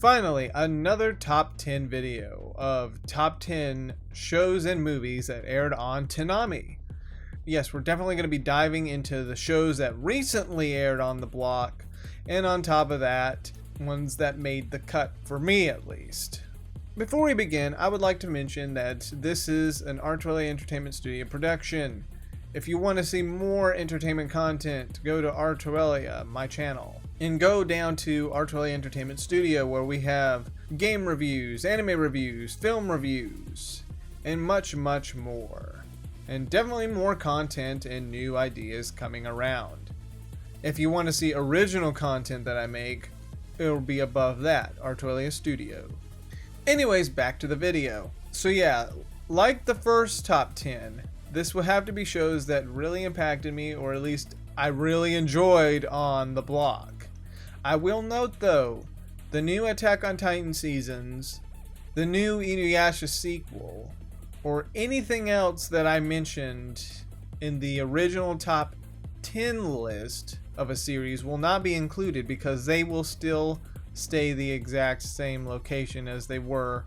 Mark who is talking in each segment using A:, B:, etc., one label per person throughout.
A: Finally, another top 10 video of top 10 shows and movies that aired on Toonami. Yes, we're definitely going to be diving into the shows that recently aired on the block, and on top of that, ones that made the cut, for me at least. Before we begin, I would like to mention that this is an Arturelia Entertainment Studio production. If you want to see more entertainment content, go to Arturelia, my channel, and go down to Arturelia Entertainment Studio, where we have game reviews, anime reviews, film reviews, and much, much more. And definitely more content and new ideas coming around. If you want to see original content that I make, it'll be above that, Arturelia Studio. Anyways, back to the video. So yeah, like the first top 10, this will have to be shows that really impacted me, or at least I really enjoyed on the block. I will note though, the new Attack on Titan seasons, the new Inuyasha sequel, or anything else that I mentioned in the original top 10 list of a series will not be included, because they will still stay the exact same location as they were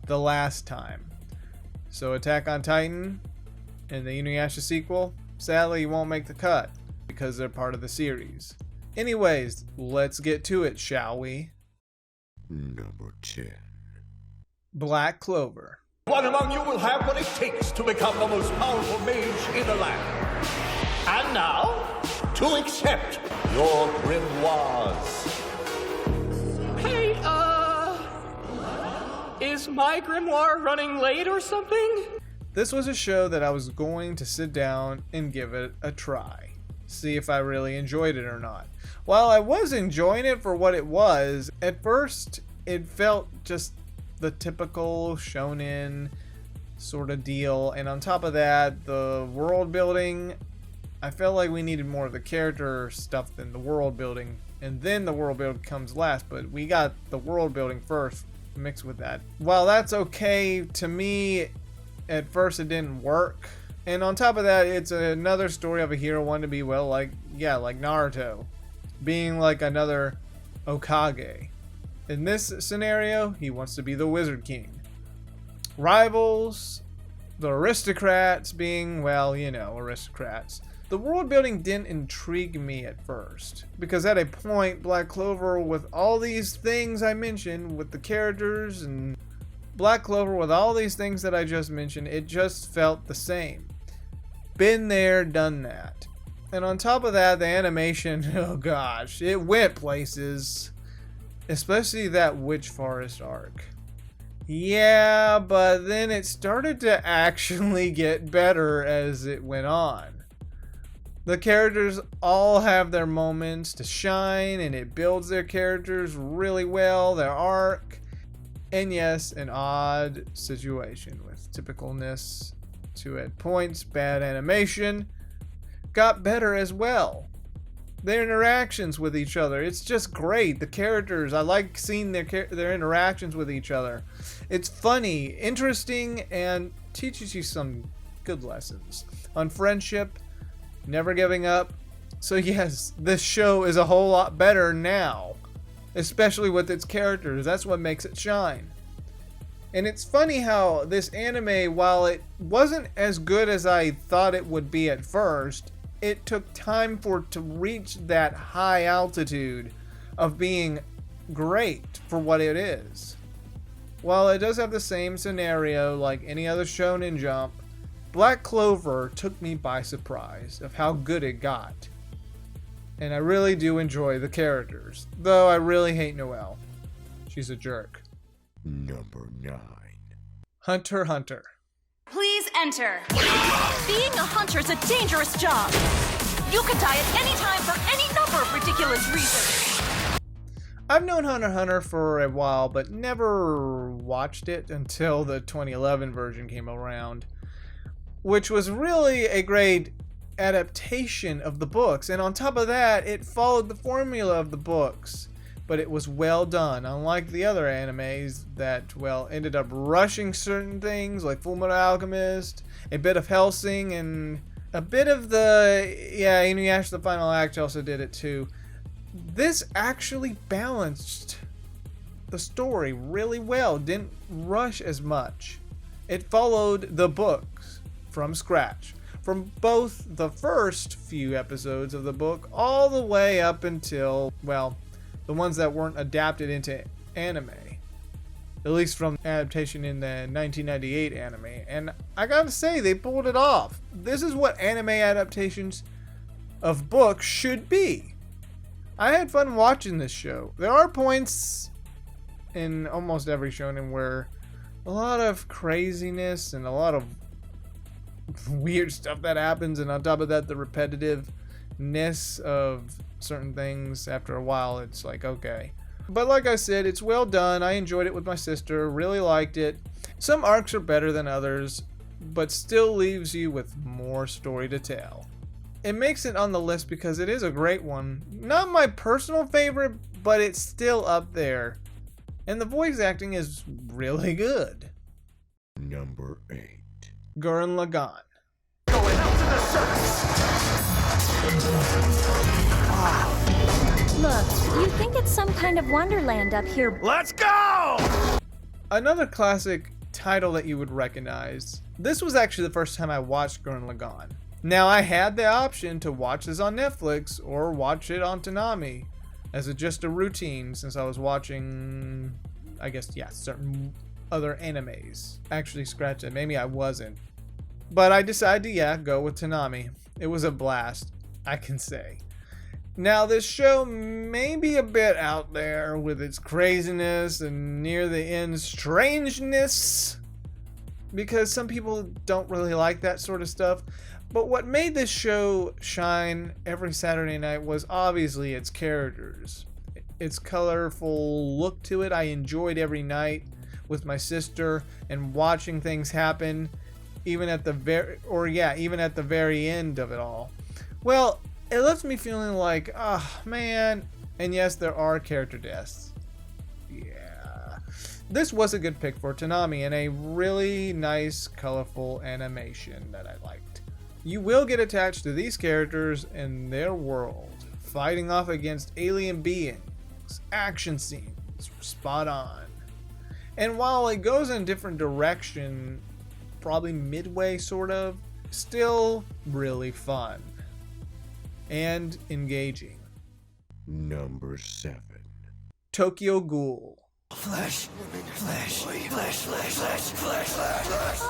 A: the last time. So Attack on Titan and the Inuyasha sequel, sadly, won't make the cut because they're part of the series. Anyways, let's get to it, shall we?
B: Number 10.
A: Black Clover.
C: One among you will have what it takes to become the most powerful mage in the land. And now, to accept your grimoires.
D: Hey, is my grimoire running late or something?
A: This was a show that I was going to sit down and give it a try. See if I really enjoyed it or not. While I was enjoying it for what it was, at first it felt just the typical shonen sort of deal. And on top of that, the world building, I felt like we needed more of the character stuff than the world building. And then the world building comes last, but we got the world building first mixed with that. While that's okay, to me, at first it didn't work. And on top of that, it's another story of a hero wanting to be, well, like Naruto. Being like another Hokage. In this scenario, he wants to be the Wizard King. Rivals, the aristocrats being, well, aristocrats. The world building didn't intrigue me at first, because at a point, Black Clover, with all these things I mentioned, with the characters and Black Clover, with all these things that I just mentioned, it just felt the same. Been there, done that. And on top of that, the animation, oh gosh, it went places. Especially that Witch Forest arc. Yeah, but then it started to actually get better as it went on. The characters all have their moments to shine, and it builds their characters really well, their arc. And yes, an odd situation with typicalness to at points, bad animation, got better as well. Their interactions with each other, it's just great. The characters, I like seeing their interactions with each other. It's funny, interesting, and teaches you some good lessons on friendship, never giving up. So yes, this show is a whole lot better now, especially with its characters. That's what makes it shine. And it's funny how this anime, while it wasn't as good as I thought it would be at first, it took time for it to reach that high altitude of being great for what it is. While it does have the same scenario like any other Shonen Jump, Black Clover took me by surprise of how good it got. And I really do enjoy the characters, though I really hate Noelle. She's a jerk.
B: Number 9.
A: Hunter x Hunter.
E: Please enter. Being a hunter is a dangerous job. You could die at any time for any number of ridiculous reasons.
A: I've known Hunter x Hunter for a while, but never watched it until the 2011 version came around, which was really a great adaptation of the books. And on top of that, it followed the formula of the books. But it was well done, unlike the other animes that, well, ended up rushing certain things like Fullmetal Alchemist, a bit of Hellsing, and a bit of Inuyasha the Final Act also did it too. This actually balanced the story really well, didn't rush as much. It followed the books from scratch, from both the first few episodes of the book all the way up until, well, the ones that weren't adapted into anime. At least from adaptation in the 1998 anime. And I gotta say, they pulled it off. This is what anime adaptations of books should be. I had fun watching this show. There are points in almost every shonen where a lot of craziness and a lot of weird stuff that happens, and on top of that, the repetitiveness of certain things, after a while, it's like, okay. But like I said, it's well done. I enjoyed it with my sister, really liked it. Some arcs are better than others, but still leaves you with more story to tell. It makes it on the list because it is a great one. Not my personal favorite, but it's still up there. And the voice acting is really good.
B: Number 8.
A: Gurren Lagann.
C: Going out to the surface.
F: Look, you think it's some kind of wonderland up here.
C: Let's go!
A: Another classic title that you would recognize. This was actually the first time I watched Gurren Lagann. Now, I had the option to watch this on Netflix or watch it on Toonami as just a routine, since I was watching, I guess, yeah, certain other animes. Actually, scratch it, maybe I wasn't. But I decided to, yeah, go with Toonami. It was a blast, I can say. Now, this show may be a bit out there with its craziness and near the end strangeness, because some people don't really like that sort of stuff. But what made this show shine every Saturday night was obviously its characters. Its colorful look to it. I enjoyed every night with my sister and watching things happen, even at the very end of it all. Well, it left me feeling like, oh man, and yes, there are character deaths. Yeah. This was a good pick for Toonami and a really nice, colorful animation that I liked. You will get attached to these characters and their world, fighting off against alien beings. Action scenes, spot on. And while it goes in a different direction, probably midway sort of, still really fun and engaging.
B: Number 7.
A: Tokyo Ghoul.
C: Flesh, flesh, flesh, flesh, flesh, flesh, flesh.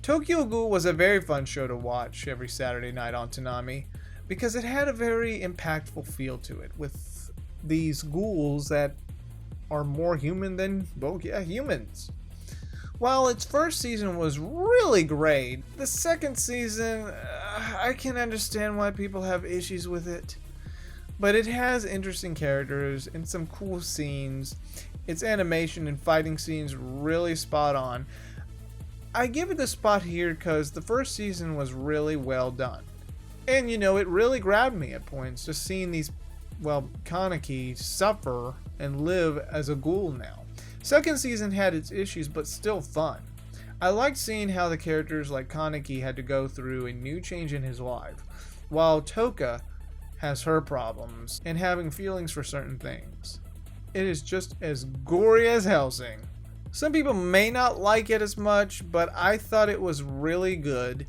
A: Tokyo Ghoul was a very fun show to watch every Saturday night on Toonami because it had a very impactful feel to it, with these ghouls that are more human than, well, yeah, humans. While its first season was really great, the second season, I can understand why people have issues with it. But it has interesting characters and some cool scenes. Its animation and fighting scenes really spot on. I give it the spot here because the first season was really well done. And you know, it really grabbed me at points, just seeing these, well, Kaneki suffer and live as a ghoul now. Second season had its issues, but still fun. I liked seeing how the characters like Kaneki had to go through a new change in his life, while Toka has her problems and having feelings for certain things. It is just as gory as Hellsing. Some people may not like it as much, but I thought it was really good.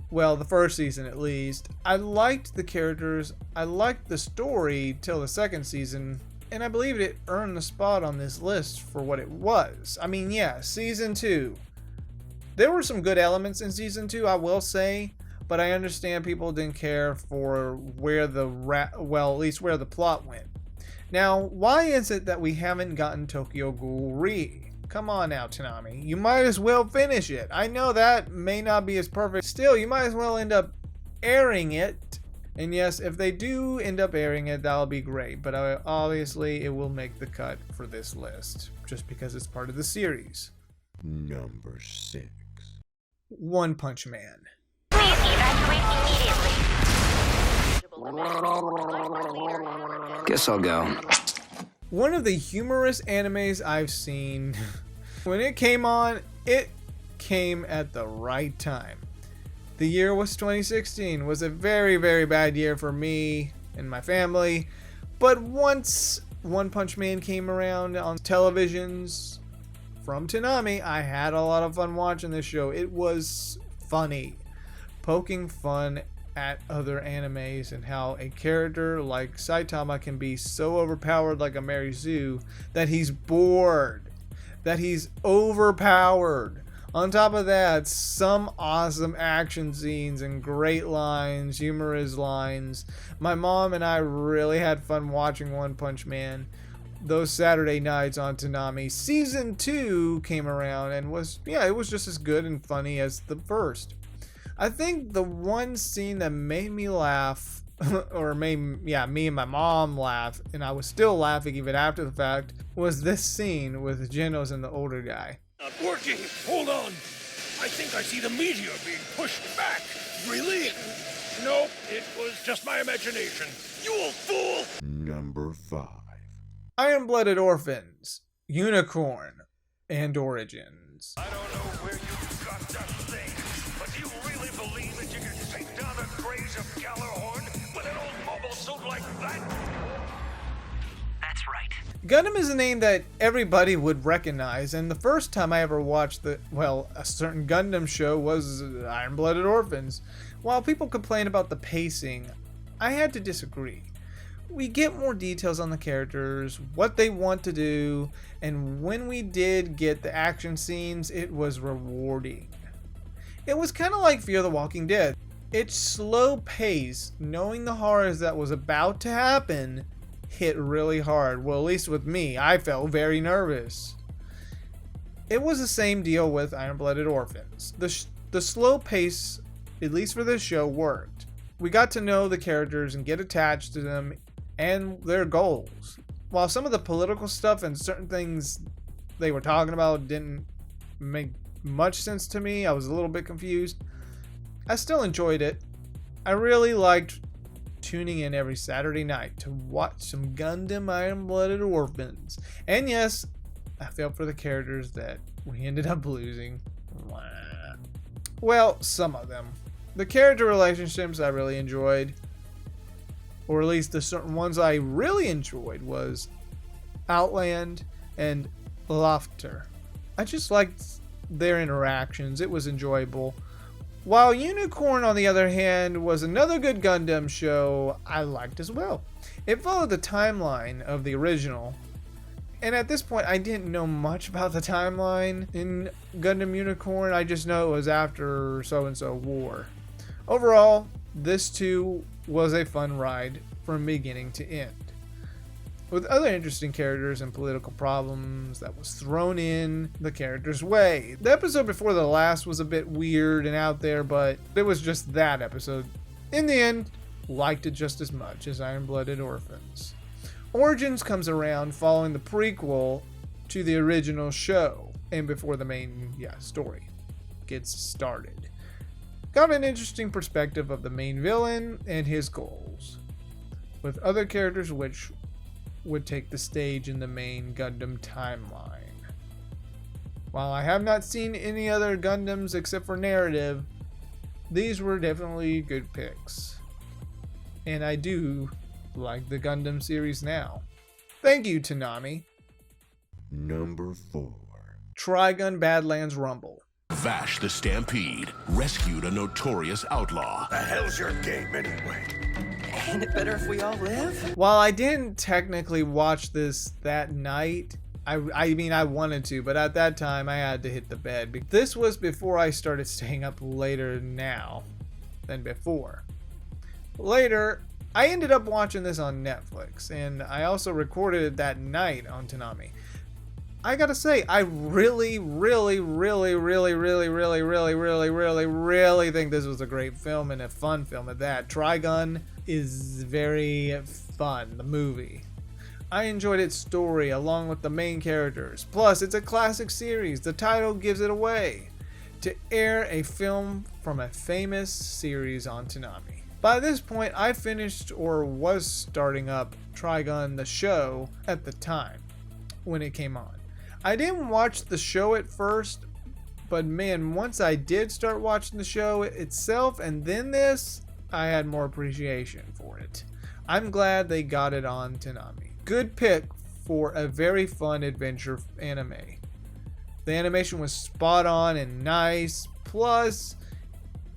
A: Well, the first season at least. I liked the characters, I liked the story till the second season, and I believe it earned the spot on this list for what it was. I mean, yeah, season 2. There were some good elements in season 2, I will say, but I understand people didn't care for where at least where the plot went. Now, why is it that we haven't gotten Tokyo Ghoul Re? Come on now, Toonami. You might as well finish it. I know that may not be as perfect. Still, you might as well end up airing it. And yes, if they do end up airing it, that'll be great. But obviously, it will make the cut for this list, just because it's part of the series.
B: Number 6.
A: One Punch Man.
F: Please evacuate immediately.
G: Guess I'll go.
A: One of the humorous animes I've seen. When it came on, it came at the right time. The year was 2016, was a very, very bad year for me and my family. But once One Punch Man came around on televisions from Toonami, I had a lot of fun watching this show. It was funny, poking fun at other animes and how a character like Saitama can be so overpowered like a Mary Sue that he's bored, that he's overpowered. On top of that, some awesome action scenes and great lines, humorous lines. My mom and I really had fun watching One Punch Man those Saturday nights on Toonami. Season 2 came around and it was just as good and funny as the first. I think the one scene that made me laugh, or made me and my mom laugh, and I was still laughing even after the fact, was this scene with Genos and the older guy.
G: Not working. Hold on. I think I see the meteor being pushed back. Really? Nope, it was just my imagination. You old fool!
B: Number 5.
A: Iron-Blooded Orphans, Unicorn, and Origins.
G: I don't know where you got that thing, but do you really believe that you can take down the craze of Galahorn with an old mobile suit like that?
D: That's right.
A: Gundam is a name that everybody would recognize, and the first time I ever watched a certain Gundam show was Iron-Blooded Orphans. While people complain about the pacing, I had to disagree. We get more details on the characters, what they want to do, and when we did get the action scenes, it was rewarding. It was kind of like Fear the Walking Dead. Its slow pace, knowing the horrors that was about to happen, hit really hard. Well, at least with me, I felt very nervous. It was the same deal with Iron-Blooded Orphans. The slow pace, at least for this show, worked. We got to know the characters and get attached to them and their goals. While some of the political stuff and certain things they were talking about didn't make much sense to me, I was a little bit confused, I still enjoyed it. I really liked tuning in every Saturday night to watch some Gundam Iron-Blooded Orphans. And yes, I felt for the characters that we ended up losing. Well, some of them. The character relationships I really enjoyed, or at least the certain ones I really enjoyed, was Outland and Laughter. I just liked their interactions. It was enjoyable. While Unicorn, on the other hand, was another good Gundam show I liked as well. It followed the timeline of the original, and at this point I didn't know much about the timeline in Gundam Unicorn. I just know it was after so-and-so war. Overall, this too was a fun ride from beginning to end, with other interesting characters and political problems that was thrown in the character's way. The episode before the last was a bit weird and out there, but it was just that episode. In the end, liked it just as much as Iron-Blooded Orphans. Origins comes around following the prequel to the original show and before the main story gets started. Got an interesting perspective of the main villain and his goals, with other characters which would take the stage in the main Gundam timeline. While I have not seen any other Gundams except for narrative, these were definitely good picks. And I do like the Gundam series now. Thank you, Toonami.
B: Number 4.
A: Trigun Badlands Rumble.
H: Vash the Stampede rescued a notorious outlaw.
G: The hell's your game anyway?
D: Ain't it better if we all live?
A: While I didn't technically watch this that night, I mean I wanted to, but at that time I had to hit the bed. This was before I started staying up later now than before. Later, I ended up watching this on Netflix, and I also recorded it that night on Toonami. I gotta say, I really think this was a great film, and a fun film at that. Trigun is very fun, the movie. I enjoyed its story along with the main characters. Plus, it's a classic series. The title gives it away. To air a film from a famous series on Toonami. By this point, I finished or was starting up Trigun the show at the time when it came on. I didn't watch the show at first, but man, once I did start watching the show itself and then this, I had more appreciation for it. I'm glad they got it on Toonami. good pick for a very fun adventure anime. The animation was spot on and nice, plus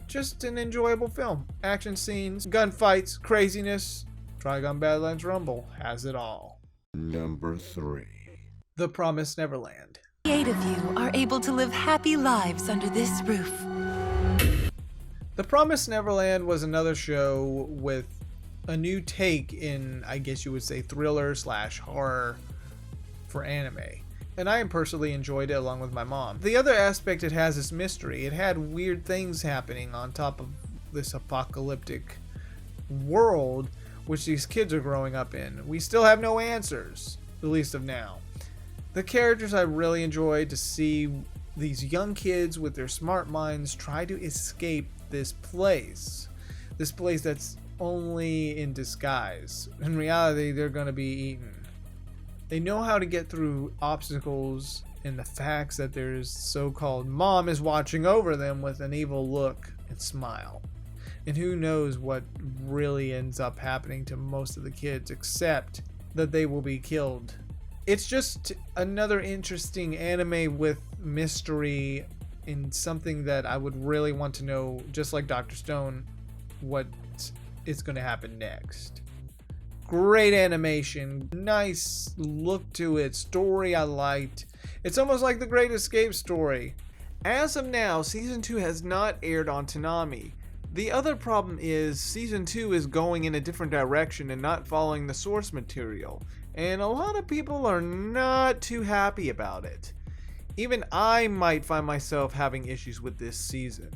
A: just an enjoyable film. Action scenes, gunfights, craziness. Trigun Badlands Rumble has it all.
B: Number 3.
A: The Promised Neverland.
I: 8 of you are able to live happy lives under this roof.
A: The Promised Neverland was another show with a new take in, I guess you would say, thriller / horror for anime. And I personally enjoyed it along with my mom. The other aspect it has is mystery. It had weird things happening on top of this apocalyptic world which these kids are growing up in. We still have no answers, at least of now. The characters I really enjoyed to see these young kids with their smart minds try to escape this place that's only in disguise. In reality, they're going to be eaten. They know how to get through obstacles, and the facts that their so-called mom is watching over them with an evil look and smile. And who knows what really ends up happening to most of the kids, except that they will be killed. It's just another interesting anime with mystery and something that I would really want to know, just like Dr. Stone, what is going to happen next. Great animation, nice look to it, story I liked. It's almost like the Great Escape story. As of now, Season 2 has not aired on Toonami. The other problem is Season 2 is going in a different direction and not following the source material, and a lot of people are not too happy about it. Even I might find myself having issues with this season.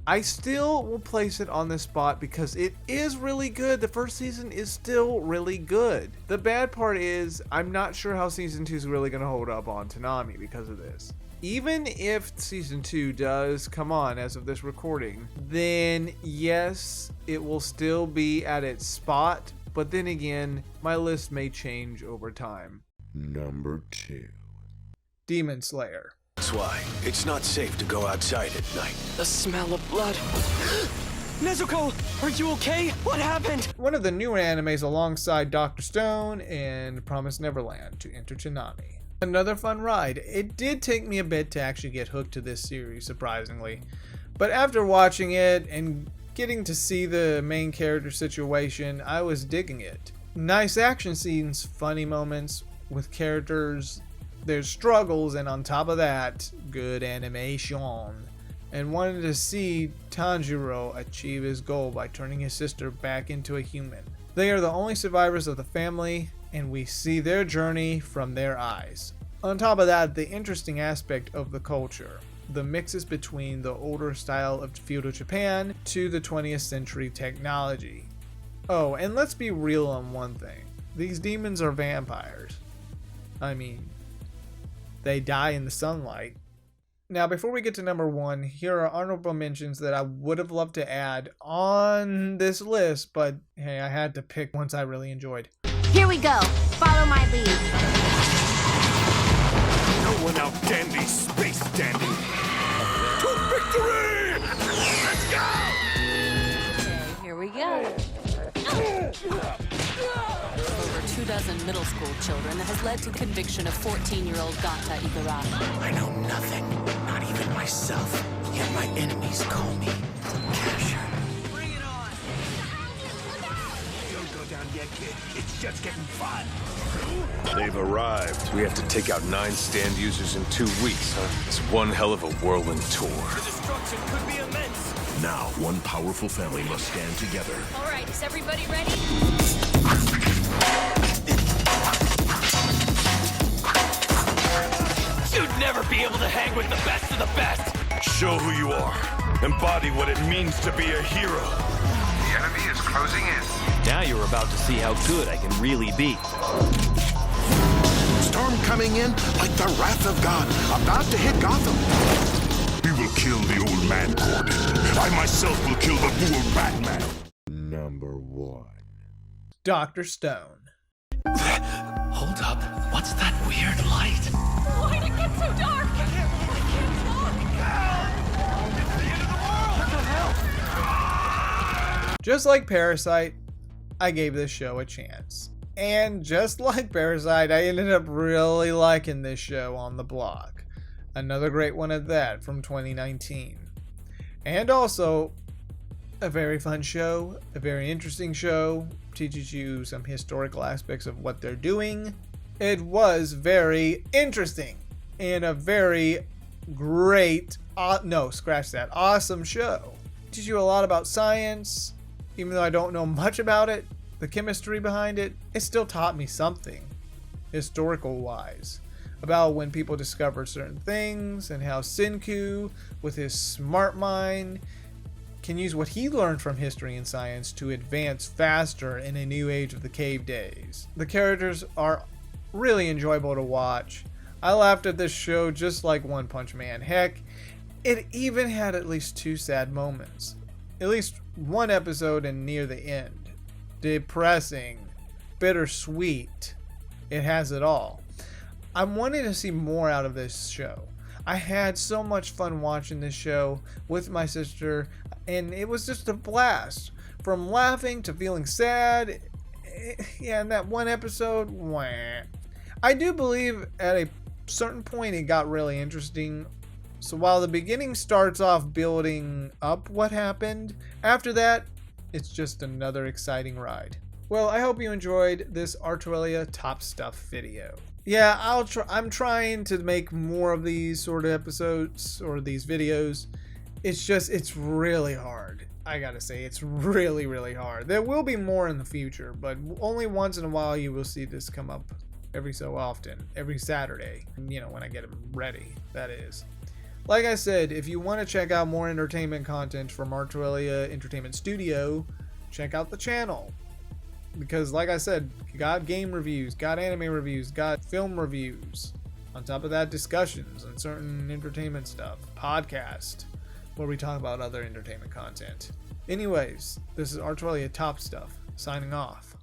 A: I still will place it on this spot because it is really good. The first season is still really good. The bad part is I'm not sure how Season 2 is really going to hold up on Toonami because of this. Even if Season 2 does come on as of this recording, then yes, it will still be at its spot, but then again, my list may change over time.
B: Number 2.
A: Demon Slayer.
J: That's why it's not safe to go outside at night.
D: The smell of blood. Nezuko, are you okay? What happened?
A: One of the newer animes alongside Dr. Stone and Promised Neverland to enter Toonami. Another fun ride. It did take me a bit to actually get hooked to this series, surprisingly. But after watching it and getting to see the main character situation, I was digging it. Nice action scenes, funny moments with characters, their struggles, and on top of that, good animation. And wanted to see Tanjiro achieve his goal by turning his sister back into a human. They are the only survivors of the family, and we see their journey from their eyes. On top of that, the interesting aspect of the culture. The mixes between the older style of feudal Japan to the 20th century technology. Oh, and let's be real on one thing. These demons are vampires. I mean, they die in the sunlight. Now, before we get to number 1, here are honorable mentions that I would have loved to add on this list, but hey, I had to pick ones I really enjoyed.
F: Here we go. Follow my lead.
G: No one out-dandy space dandy. To victory! Let's go!
I: Okay, here we go. Over 24 middle school children has led to conviction of 14-year-old Gata Igarashi.
J: I know nothing, not even myself. Yet my enemies call me Capture.
G: Bring it on! Don't go down yet, kid. It's just getting fun.
H: They've arrived. We have to take out 9 stand users in 2 weeks, huh? It's one hell of a whirlwind tour.
D: The destruction could be immense.
H: Now, one powerful family must stand together.
E: All right, is everybody ready?
D: You'd never be able to hang with the best of the best.
G: Show who you are. Embody what it means to be a hero.
K: The enemy is closing in.
L: Now you're about to see how good I can really be.
J: Storm coming in like the wrath of God, about to hit Gotham.
G: We will kill the old man, Gordon. I myself will kill the fool Batman.
B: Number 1.
A: Dr. Stone.
J: Hold up. What's that weird light?
E: Why'd it get so dark? I can't
A: Just like Parasite, I gave this show a chance. And just like Parasite, I ended up really liking this show on the block. Another great one at that from 2019. And also, a very fun show, a very interesting show, teaches you some historical aspects of what they're doing. It was very interesting and a very great, awesome show. Teaches you a lot about science, even though I don't know much about it. The chemistry behind it, it still taught me something, historical wise, about when people discover certain things and how Senku, with his smart mind, can use what he learned from history and science to advance faster in a new age of the cave days. The characters are really enjoyable to watch. I laughed at this show just like One Punch Man. Heck, it even had at least 2 sad moments. At least one episode and near the end. Depressing, bittersweet. It has it all. I'm wanting to see more out of this show. I had so much fun watching this show with my sister, and it was just a blast. From laughing to feeling sad. Yeah, in that one episode, wah. I do believe at a certain point it got really interesting. So while the beginning starts off building up what happened, after that, it's just another exciting ride. Well, I hope you enjoyed this Arturelia Top Stuff video. Yeah, I'm trying to make more of these sort of episodes or these videos. It's really hard. I gotta say, it's really, really hard. There will be more in the future, but only once in a while you will see this come up every so often, every Saturday, you know, when I get them ready, that is. Like I said, if you want to check out more entertainment content from Arturelia Entertainment Studio, check out the channel. Because like I said, got game reviews, got anime reviews, got film reviews. On top of that, discussions and certain entertainment stuff. Podcast, where we talk about other entertainment content. Anyways, this is Arturelia Top Stuff, signing off.